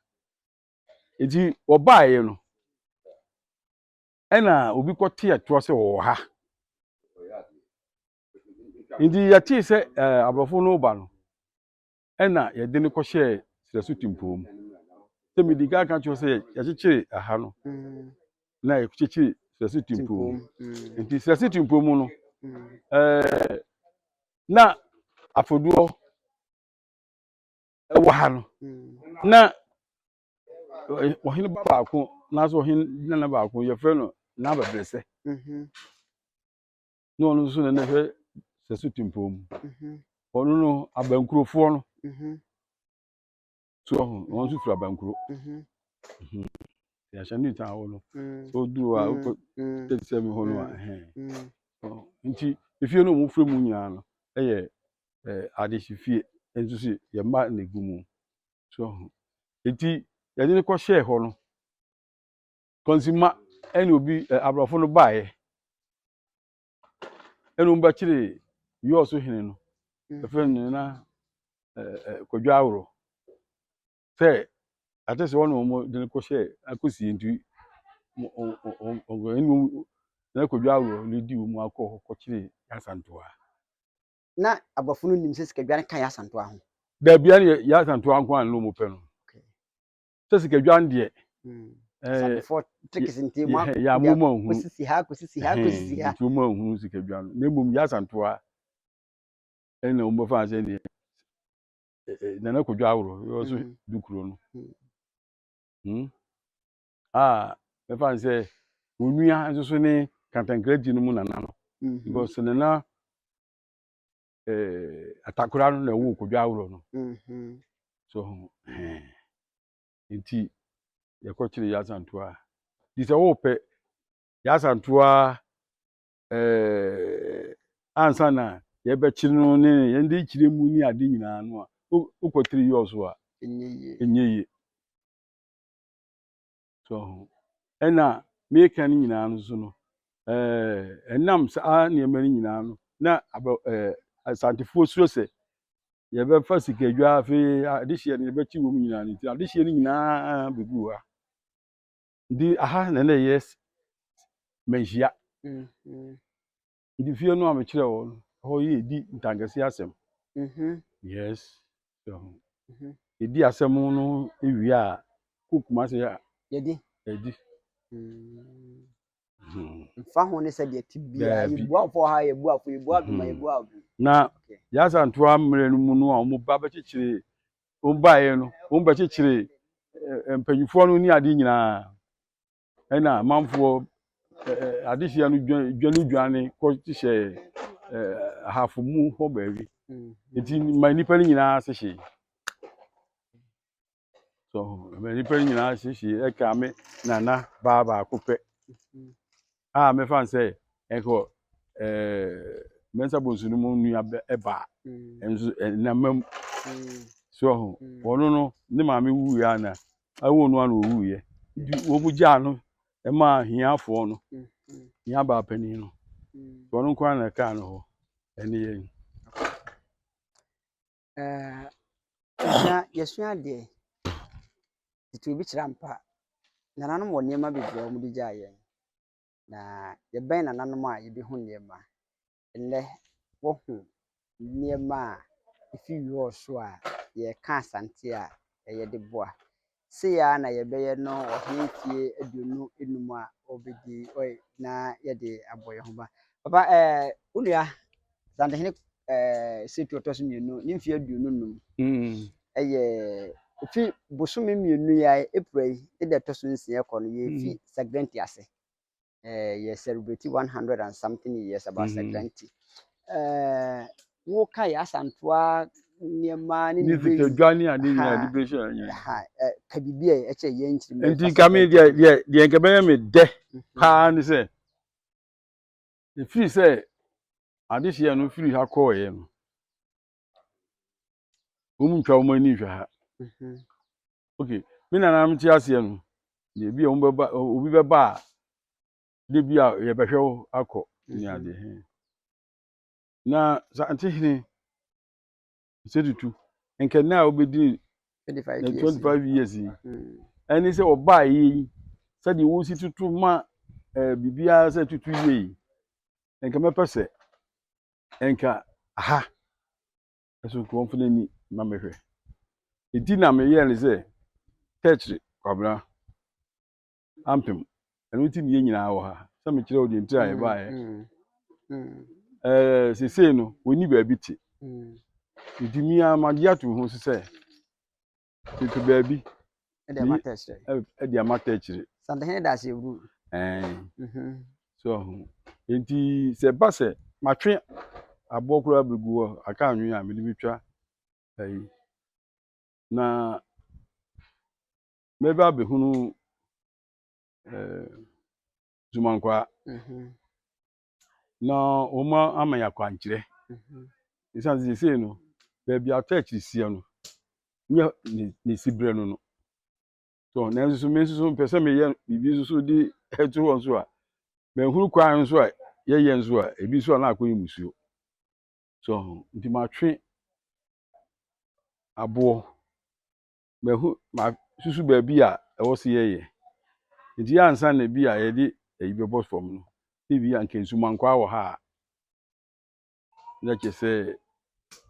eti obae no ena obi kote ato se wo ha ndi yati se abrofo no ba no ena ye de ne ko hye sresu timpom se mediga kan cho se ya chichiri aha no na ye chichiri sresu timpom nti sresu timpom no na afoduo ewo ha no na ohine ba ko na so ohine na ba ko ye frɛ no na babrese no no so na hwɛ sresu timpom ono no abankurofo no so on so fura bankuro ya shani ta ho no so duru a ko tese mi ho no nti efie no mu frɛ mu nyina no ɛyɛ adehifie enso so ye ma na gumu so enti ya de ko share ho no konsima ɛna obi abrofo no bae ɛna um ba kire Wioso hene no efɛ no na kodwa awro sɛ ate se wono mo de ko share akosi nti enu na kodwa awro le di mu akɔ ko kire Asantoa na abrofo no nim se sikadwa kan Asantoa ho da bia ne Asantoa nko an no mo pɛ no se sikadwa de before tickets nti mo ya mo hu kosisi ha nti mo hu sikadwa no na mum Asantoa ena mo fa se ne na kodwa awro yo so dukuro no me fa se onua nso so ne kantankredi no mu nana no because na atakura no na wo kodwa awro no so nti ye ko kire Asantoa di se wo pe Asantoa ansa na ye be kire no ne ye ndi kire mu ni ade nyina no a ukotire Wioso a enye so ena me kan nyina no so no enam sa ne mari nyina no na Asante fo suro se ye be fa sikadwa afi adehie ne be chi wo mu nyina ni ti adehie ni nyina begu ha ndi aha na yes menhia ndi fie no a me kire wo ho ye di ntangase asem yes so edi asem no ewie a kokuma se ya yedi mfa ho ne se de tibia yebu afo ha yebu afo yebu aduma yebu abu na Asantoa mre no mu no a mo ba bechichire o bae no o bechichire empanyufo no ni ade nyina ena manfo adehia no dwane ko tihye hafo mu ho baawi enti manipa ni nyina se hye so manipa ni nyina se hye ka me nana ba kopɛ me fan say eko mensa bonsunu mu nua eba enso namam so ono no ne maame wu ya na awo no ana owu ye wo mu gya no e ma hiafo no hia ba pani no ono nko na ka no ho ene ye yesua de titu bi kirampa nananom wɔ nneɛma bebree mu de gya yɛn na yɛbɛn nananom a yɛbi ho nneɛma nnɛ wɔho nneɛma a efi Wioso a yɛka Asante a ɛyɛ de boa se ya na yɛbɛyɛ no ɔhenfie aduonu enum a obedi na yɛde abɔ yɛn ho ba papa unua Asante hene setu otoso mienu ne mfie aduonu num ɛyɛ ofi bosome mienu ya April de toso nsia kɔ no ye fi Sagrenti ase ye celebrate 100 and something years about Sagrenti wo ka ya Asantoa nneɛma ne ni sikadwa ni ade nyina de behye anya ka bibia ɛkyɛ ye nkyiri enti ka me de nke bɛyɛ me de pa ni se efiri se adehie no firi ha kɔ ye no ntwa wo mani hwa ha okay me nana mti ase no ye bia wo bɛba obi bɛba de bia ye behwe wo akọ ni ade he na Asante hene setutu enka na obedi 25 years ani se oba yi se de wo si tutu ma bibia se tutu yi enka mepese enka aha eso ko mfuna ni ma mehwe edi na me ye ne se church kwabra ampem enu ti ni nyina wo ha se me kire odi nti aye ba sese no oni ba bi ti edi mi amagia to ho se tutu ba bi e de amata kire Sante hene da se ru so enti se ba se matwe abokura beguo aka anwen a me de bitwa ayi na meba behunu zumankwa na oma ama ya kwankire isa se no be bia church sia no nye ne sibre no so na nso me nso pese me ye bibi nso di etu won so a me hunu kwan nso a ye nso a ebi so na akọ yimusuo so nti ma twe abo me hu ma susu ba bi a ewo se ye nti ya ansa na bi a ye di eyibe boss form no bi ya nke nsumankwa wo ha na che se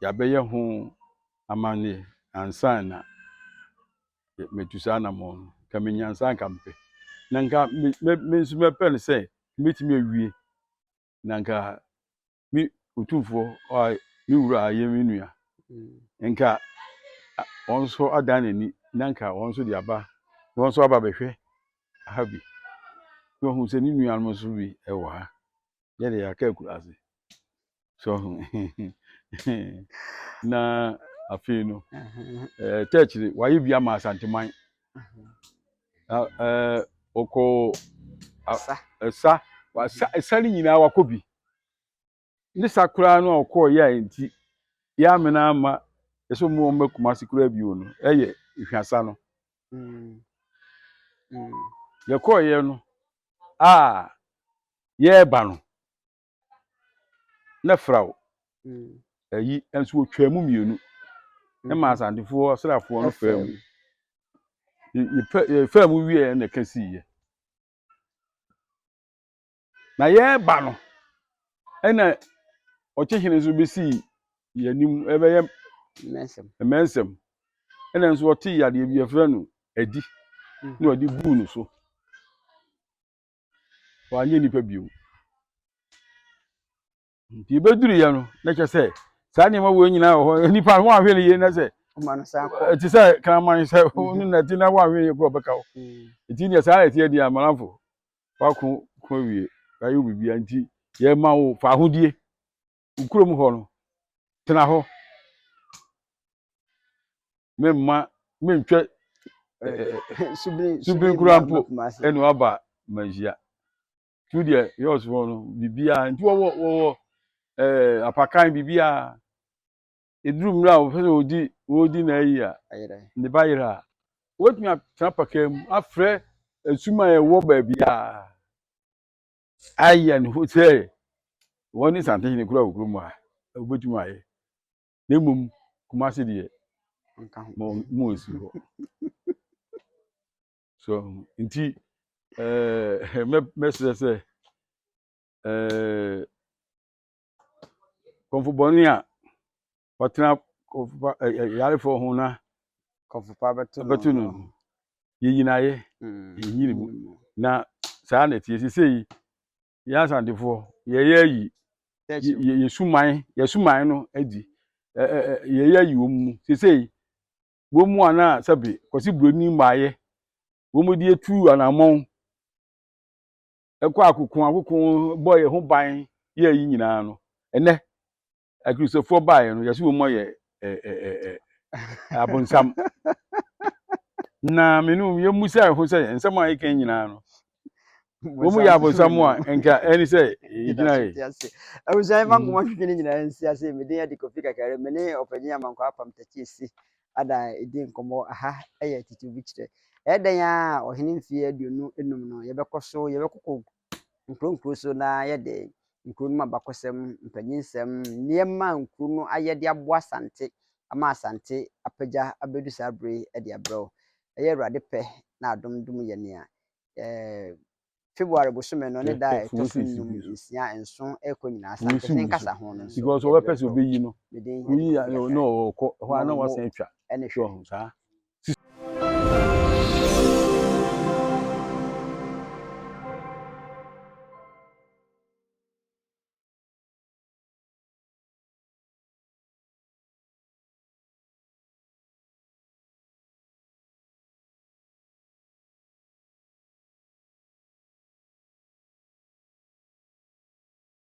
ya be ye ho amane ansa na metusa na mo ka menyansa kampe na nka me nsu me pen se metimi awie na nka mi utumfo o mi wura aye mi nua nka onso adan ni na nka onso di aba onso aba behwe habi no hu se ni nua no so bi e wo ha ye de ya ka kurase so na afi no church waye bia ma Asante man oko esa esa ni nyina wakobi ni sakura no okọ ya enti ya mena ama eso mu makuma sikura bio no eye ihwasa no ye kọ ye no ye ba no na frawo ayi enso otwamu mienu e ma Asantefo asrafo no famu ye famu wie na kasi ye na ye ba no ena ochehene zo besi yanim ebe ye mensem ena nso oti yade bi afra no adi na odi bu no so wa nye nipa bio nti beduru ya no na che se sa ne ma wo nyina ho nipa ho ahwe ne ye na se ti se kraman se onu na ti na wa ahwe ye ko beka ho ti ne sa eti edi amaranfo wa ko wie ayi bibia nti ye ma wo fa hodie ukurom ho no tena ho memma mentwe subin kurampo enu aba majia tudie yos ho no bibia nti wo apakan bibia edrum ra wo fe odi na yi a ne bayira wotumi atapakam afre asuma e wo ba bia aya ne ho se woni Asante hene kura okurum a obetumi aye na mum kumase de mo esi ho so nti me konfuboni a watena yare fo ho na konfupa betu no yeyinaye yeyini mu na saa na tie sesei ya Asantefo yeyi yesuman no adi yeyi omu sesei wo mu ana sabe kwasi broni maaye wo mu die tu anamon ekwa akukun boy ho ban yeyi nyina no ene akrisofo bae no yesi wo mo ye abonsam na menu ye musa ho se ensam a ikan nyina no wo mu ya abonsam a enka eni se yigina ye awusan man kuma hwene nyina nsi ase meden ade kofi kakare mene opanyi amankwa apam tachiesi ada edi nkomo aha eye titi bi kire edan ya ohene mfie aduonu enum no ye bekoso ye bekoko nkuro so na yɛ de nkuro no mabakɔsɛm mpanyinsɛm nneɛma nkuro no ayɛ de aboa Asante ama Asante apagya abedu saa bere de abrɛw ɛyɛ Awurade pɛ na adom yɛ nea February bosome no ne da ɛtɔ so nnum nsia nson ɛkɔ nyinaa Asante fe nkasa ho no so because owe person obeyi no we no ko ho ana wasan atwa ɛne hwɛ saa